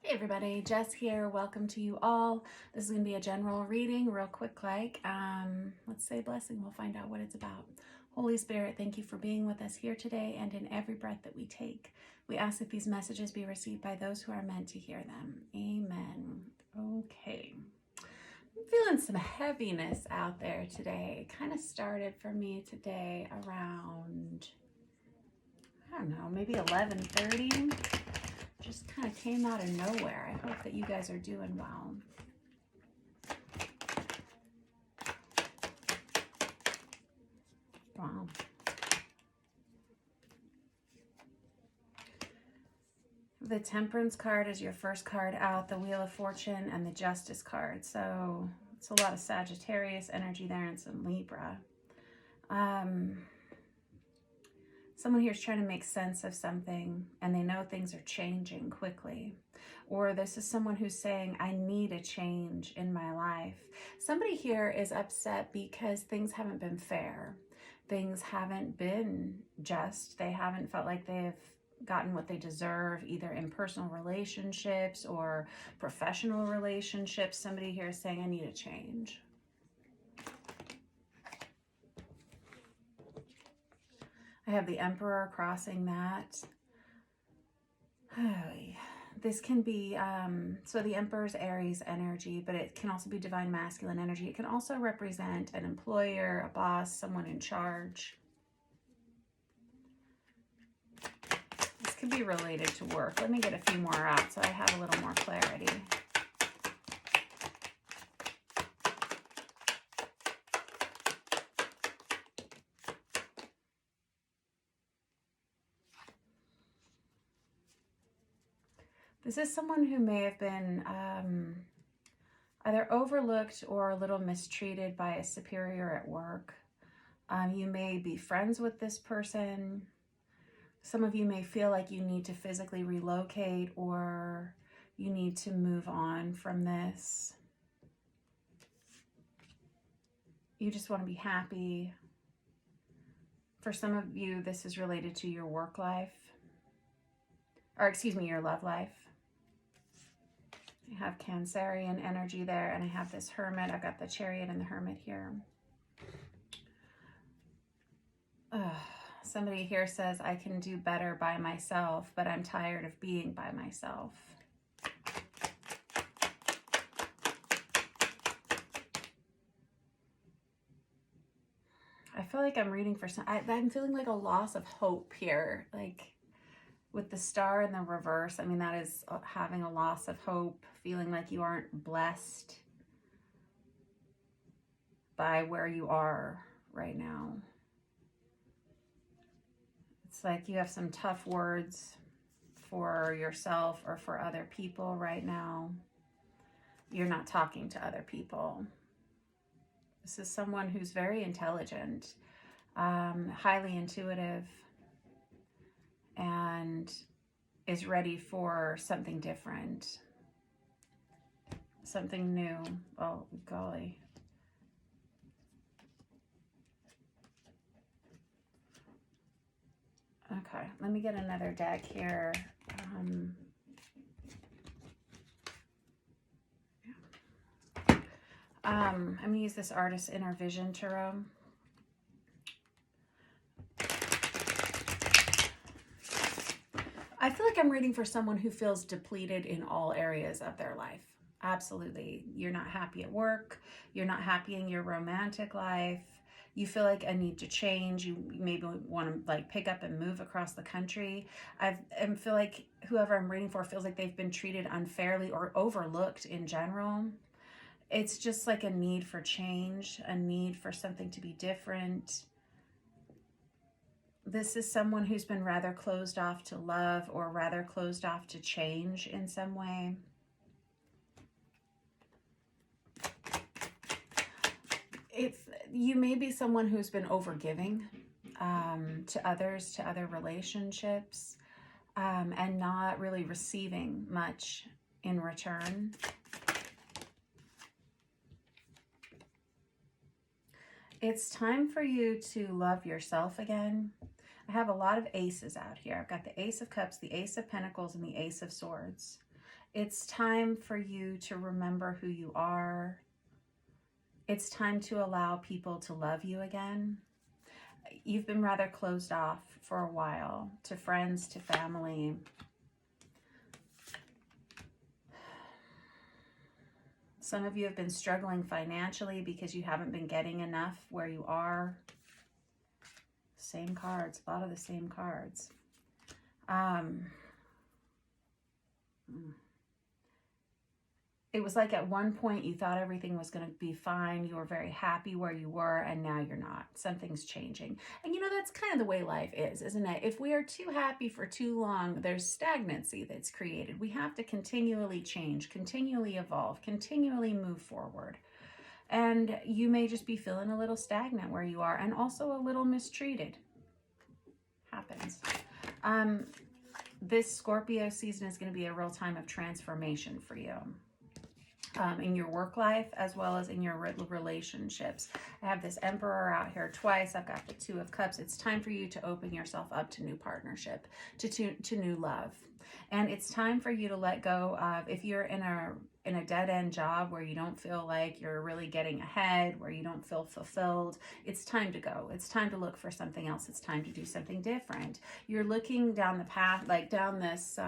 Hey everybody, Jess here. Welcome to you all. This is going to be a general reading, real quick let's say blessing. We'll find out what it's about. Holy Spirit, thank you for being with us here today and in every breath that we take. We ask that these messages be received by those who are meant to hear them. Amen. Okay. I'm feeling some heaviness out there today. It kind of started for me today around, I don't know, maybe 11:30. Just kind of came out of nowhere. I hope that you guys are doing well. Wow. The Temperance card is your first card out, the Wheel of Fortune, and the Justice card. So it's a lot of Sagittarius energy there and some Libra. Someone here is trying to make sense of something and they know things are changing quickly. Or this is someone who's saying, I need a change in my life. Somebody here is upset because things haven't been fair. Things haven't been just. They haven't felt like they've gotten what they deserve, either in personal relationships or professional relationships. Somebody here is saying, I need a change. I have the Emperor crossing that. This can be, so the Emperor's Aries energy, but it can also be divine masculine energy. It can also represent an employer, a boss, someone in charge. This could be related to work. Let me get a few more out so I have a little more clarity. This is someone who may have been either overlooked or a little mistreated by a superior at work. You may be friends with this person. Some of you may feel like you need to physically relocate or you need to move on from this. You just want to be happy. For some of you, this is related to your work life. Or excuse me, your love life. I have Cancerian energy there, and I have this Hermit. I've got the Chariot and the Hermit here. Somebody here says, I can do better by myself, but I'm tired of being by myself. I feel like I'm reading for some, I'm feeling like a loss of hope here. Like with the Star in the reverse, I mean, that is having a loss of hope, feeling like you aren't blessed by where you are right now. It's like you have some tough words for yourself or for other people right now. You're not talking to other people. This is someone who's very intelligent, highly intuitive, and is ready for something different, something new. Oh, golly. Okay, let me get another deck here. I'm going to use this Artist Inner Vision Tarot. I feel like I'm reading for someone who feels depleted in all areas of their life. Absolutely. You're not happy at work. You're not happy in your romantic life. You feel like a need to change. You maybe want to like pick up and move across the country. I feel like whoever I'm reading for feels like they've been treated unfairly or overlooked in general. It's just like a need for change, a need for something to be different. This is someone who's been rather closed off to love or rather closed off to change in some way. You may be someone who's been overgiving to others, to other relationships, and not really receiving much in return. It's time for you to love yourself again. I have a lot of aces out here. I've got the Ace of Cups, the Ace of Pentacles, and the Ace of Swords. It's time for you to remember who you are. It's time to allow people to love you again. You've been rather closed off for a while to friends, to family. Some of you have been struggling financially because you haven't been getting enough where you are. Same cards, a lot of the same cards. It was like at one point you thought everything was going to be fine. You were very happy where you were, and now you're not. Something's changing. And you know, that's kind of the way life is, isn't it? If we are too happy for too long, there's stagnancy that's created. We have to continually change, continually evolve, continually move forward. And you may just be feeling a little stagnant where you are, and also a little mistreated. Happens. This Scorpio season is going to be a real time of transformation for you. In your work life as well as in your relationships. I have this Emperor out here twice. I've got the Two of Cups. It's time for you to open yourself up to new partnership, to new love. And it's time for you to let go of, if you're in a dead-end job where you don't feel like you're really getting ahead, where you don't feel fulfilled, it's time to go. It's time to look for something else. It's time to do something different. You're looking down the path, like down this,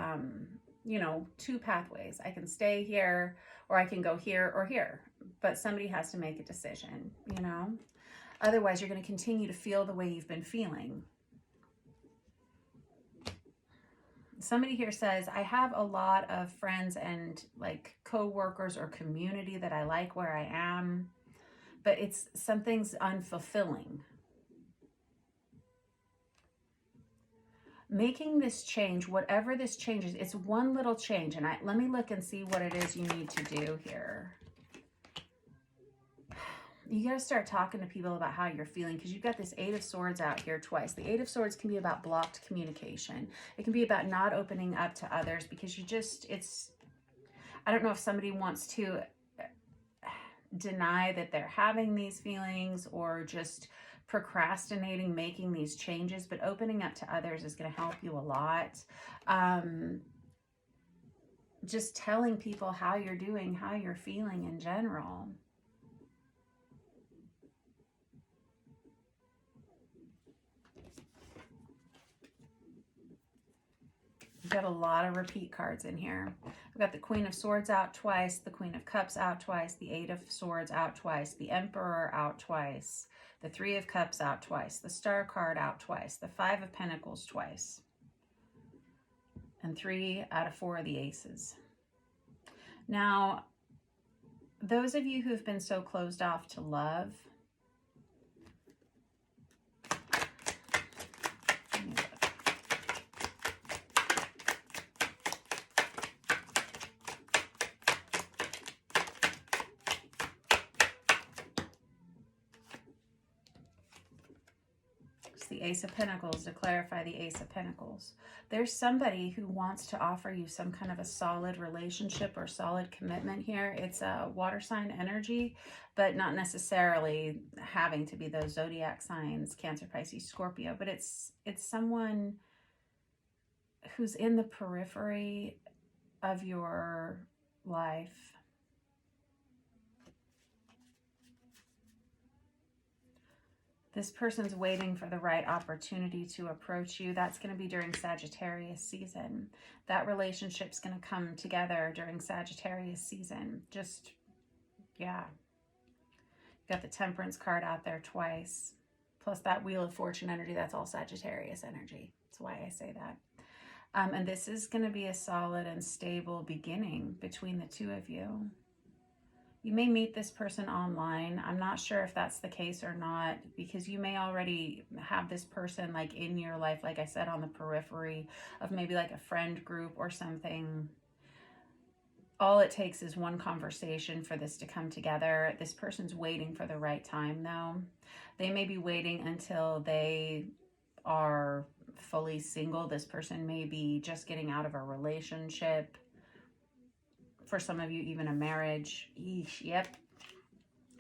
two pathways. I can stay here, or I can go here or here, but somebody has to make a decision, Otherwise, you're going to continue to feel the way you've been feeling. Somebody here says, I have a lot of friends and like co-workers or community that I like where I am, but something's unfulfilling. Making this change, whatever this change is, it's one little change. And let me look and see what it is you need to do here. You got to start talking to people about how you're feeling, because you've got this Eight of Swords out here twice. The Eight of Swords can be about blocked communication. It can be about not opening up to others because I don't know if somebody wants to deny that they're having these feelings or just procrastinating making these changes, but opening up to others is going to help you a lot. Just telling people how you're doing, how you're feeling in general. We've got a lot of repeat cards in here. We've got the Queen of Swords out twice, the Queen of Cups out twice, the Eight of Swords out twice, the Emperor out twice, the Three of Cups out twice, the Star card out twice, the Five of Pentacles twice, and 3 out of 4 of the Aces. Now, those of you who've been so closed off to love, the Ace of Pentacles to clarify the Ace of Pentacles. There's somebody who wants to offer you some kind of a solid relationship or solid commitment here. It's a water sign energy, but not necessarily having to be those zodiac signs, Cancer, Pisces, Scorpio, but it's someone who's in the periphery of your life. This person's waiting for the right opportunity to approach you. That's going to be during Sagittarius season. That relationship's going to come together during Sagittarius season. Just, yeah. Got the Temperance card out there twice. Plus that Wheel of Fortune energy, that's all Sagittarius energy. That's why I say that. And this is going to be a solid and stable beginning between the two of you. You may meet this person online. I'm not sure if that's the case or not, because you may already have this person like in your life, like I said, on the periphery of maybe like a friend group or something. All it takes is one conversation for this to come together. This person's waiting for the right time though. They may be waiting until they are fully single. This person may be just getting out of a relationship. For some of you, even a marriage. Eesh, yep.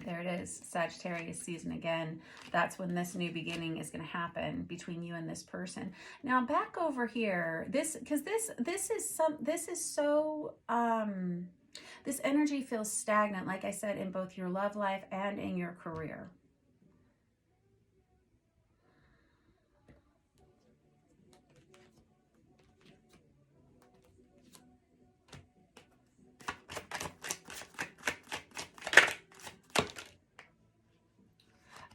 There it is, Sagittarius season again. That's when this new beginning is going to happen between you and this person. Now back over here, this energy feels stagnant, like I said, in both your love life and in your career.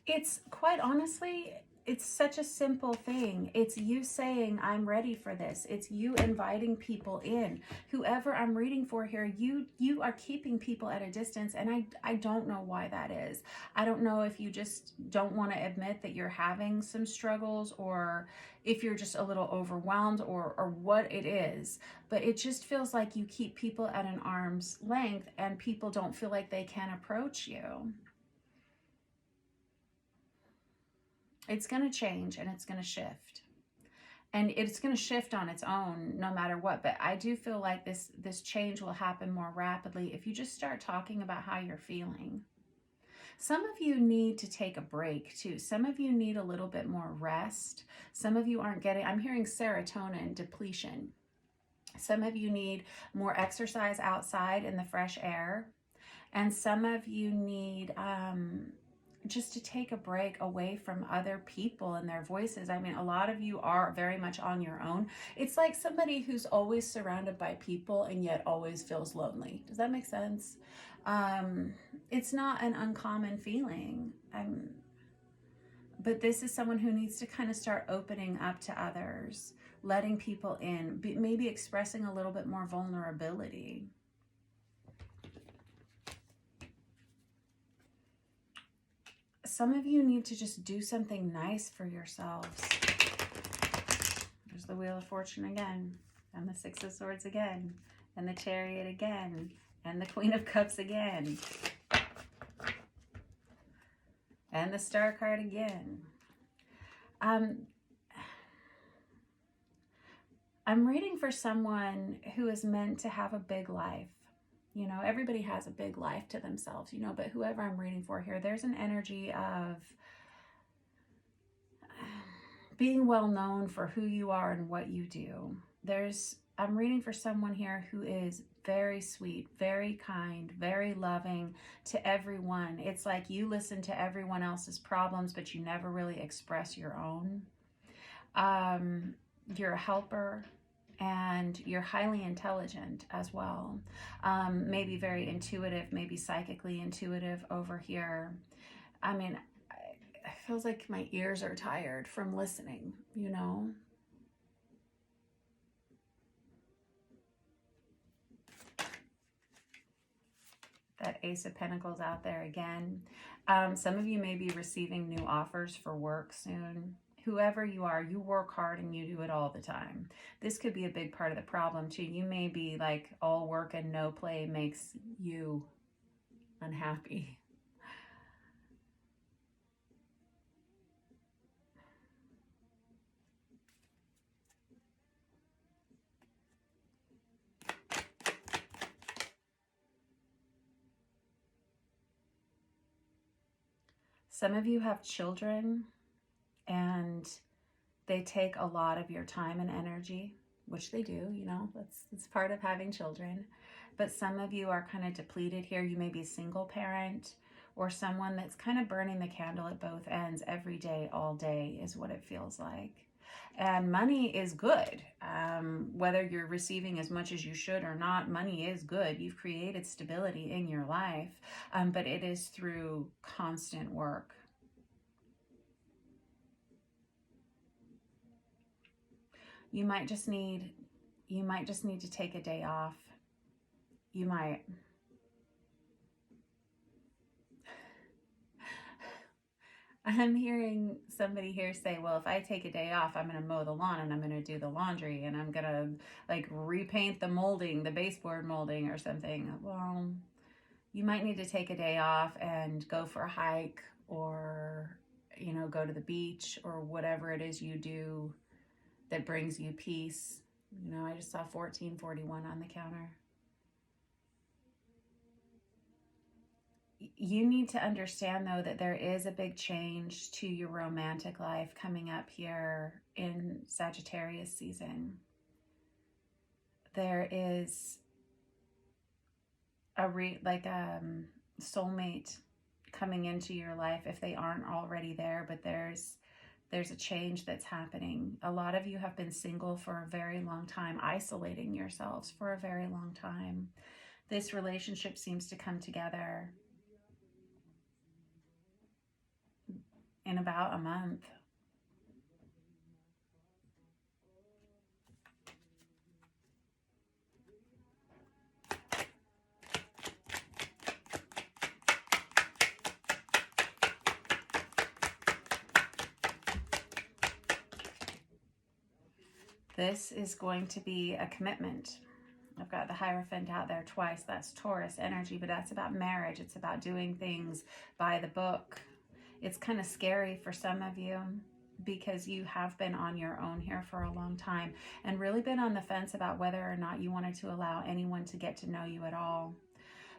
It's quite honestly, it's such a simple thing. It's you saying, I'm ready for this. It's you inviting people in. Whoever I'm reading for here, you are keeping people at a distance, and I don't know why that is. I don't know if you just don't want to admit that you're having some struggles, or if you're just a little overwhelmed, or what it is. But it just feels like you keep people at an arm's length, and people don't feel like they can approach you. It's going to change, and it's going to shift, and it's going to shift on its own no matter what. But I do feel like this change will happen more rapidly if you just start talking about how you're feeling. Some of you need to take a break too. Some of you need a little bit more rest. Some of you aren't getting, I'm hearing serotonin depletion. Some of you need more exercise outside in the fresh air, and some of you need just to take a break away from other people and their voices. I mean, a lot of you are very much on your own. It's like somebody who's always surrounded by people and yet always feels lonely. Does that make sense? It's not an uncommon feeling. But this is someone who needs to kind of start opening up to others, letting people in, maybe expressing a little bit more vulnerability. Some of you need to just do something nice for yourselves. There's the Wheel of Fortune again, and the Six of Swords again, and the Chariot again, and the Queen of Cups again, and the Star card again. I'm reading for someone who is meant to have a big life. You know, everybody has a big life to themselves, you know, but whoever I'm reading for here, there's an energy of being well known for who you are and what you do. I'm reading for someone here who is very sweet, very kind, very loving to everyone. It's like you listen to everyone else's problems, but you never really express your own. You're a helper. And you're highly intelligent as well. Maybe very intuitive, maybe psychically intuitive over here. I mean, it feels like my ears are tired from listening, you know? That Ace of Pentacles out there again. Some of you may be receiving new offers for work soon. Whoever you are, you work hard and you do it all the time. This could be a big part of the problem too. You may be like all work and no play makes you unhappy. Some of you have children, and they take a lot of your time and energy, which they do, you know, that's part of having children. But some of you are kind of depleted here. You may be a single parent, or someone that's kind of burning the candle at both ends every day, all day is what it feels like. And money is good. Whether you're receiving as much as you should or not, money is good. You've created stability in your life, but it is through constant work. You might just need to take a day off. You might. I'm hearing somebody here say, well, if I take a day off, I'm going to mow the lawn and I'm going to do the laundry and I'm going to like repaint the molding, the baseboard molding or something. Well, you might need to take a day off and go for a hike, or, you know, go to the beach, or whatever it is you do that brings you peace. You know, I just saw 1441 on the counter. You need to understand, though, that there is a big change to your romantic life coming up here in Sagittarius season. There is a soulmate coming into your life if they aren't already there, but there's a change that's happening. A lot of you have been single for a very long time, isolating yourselves for a very long time. This relationship seems to come together in about a month. This is going to be a commitment. I've got the Hierophant out there twice. That's Taurus energy, but that's about marriage. It's about doing things by the book. It's kind of scary for some of you because you have been on your own here for a long time and really been on the fence about whether or not you wanted to allow anyone to get to know you at all.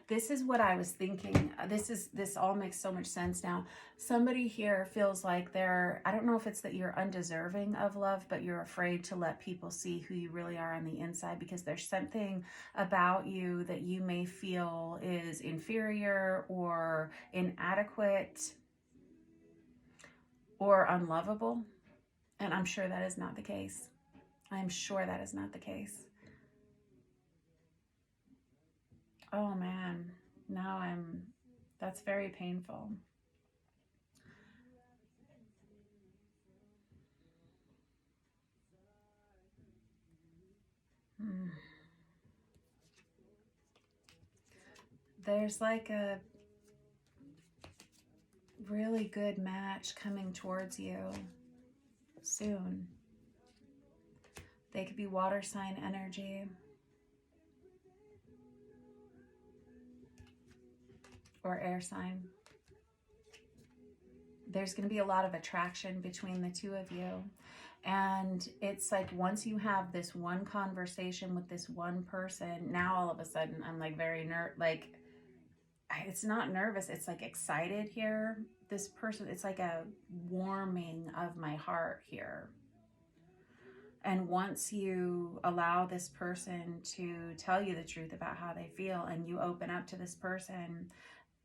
This is what I was thinking. This all makes so much sense now. Somebody here feels like I don't know if it's that you're undeserving of love, but you're afraid to let people see who you really are on the inside because there's something about you that you may feel is inferior or inadequate or unlovable. And I'm sure that is not the case. I'm sure that is not the case. Oh man, that's very painful. There's like a really good match coming towards you soon. They could be water sign energy. Or air sign. There's going to be a lot of attraction between the two of you. And it's like once you have this one conversation with this one person, now all of a sudden I'm like very it's not nervous, it's like excited here. This person, it's like a warming of my heart here. And once you allow this person to tell you the truth about how they feel and you open up to this person,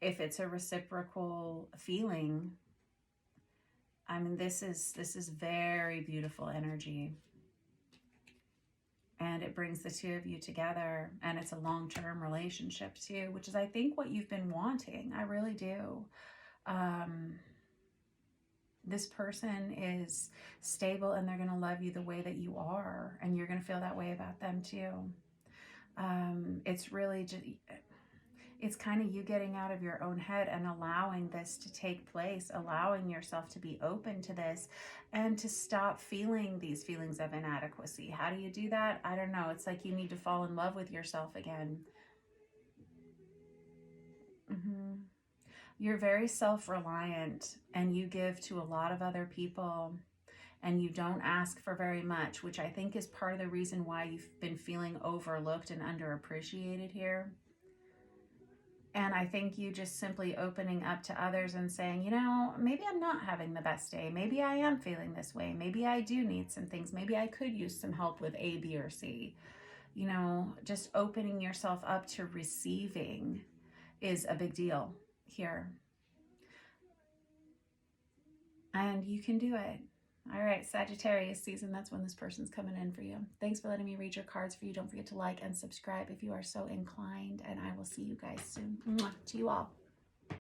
if it's a reciprocal feeling, I mean, this is very beautiful energy. And it brings the two of you together, and it's a long-term relationship too, which is, I think, what you've been wanting. I really do. This person is stable and they're going to love you the way that you are, and you're going to feel that way about them too. It's really just, it's kind of you getting out of your own head and allowing this to take place, allowing yourself to be open to this and to stop feeling these feelings of inadequacy. How do you do that? I don't know. It's like you need to fall in love with yourself again. You're very self-reliant and you give to a lot of other people and you don't ask for very much, which I think is part of the reason why you've been feeling overlooked and underappreciated here. And I think you just simply opening up to others and saying, you know, maybe I'm not having the best day. Maybe I am feeling this way. Maybe I do need some things. Maybe I could use some help with A, B, or C. You know, just opening yourself up to receiving is a big deal here. And you can do it. All right, Sagittarius season, that's when this person's coming in for you. Thanks for letting me read your cards for you. Don't forget to like and subscribe if you are so inclined, and I will see you guys soon. Mwah, to you all.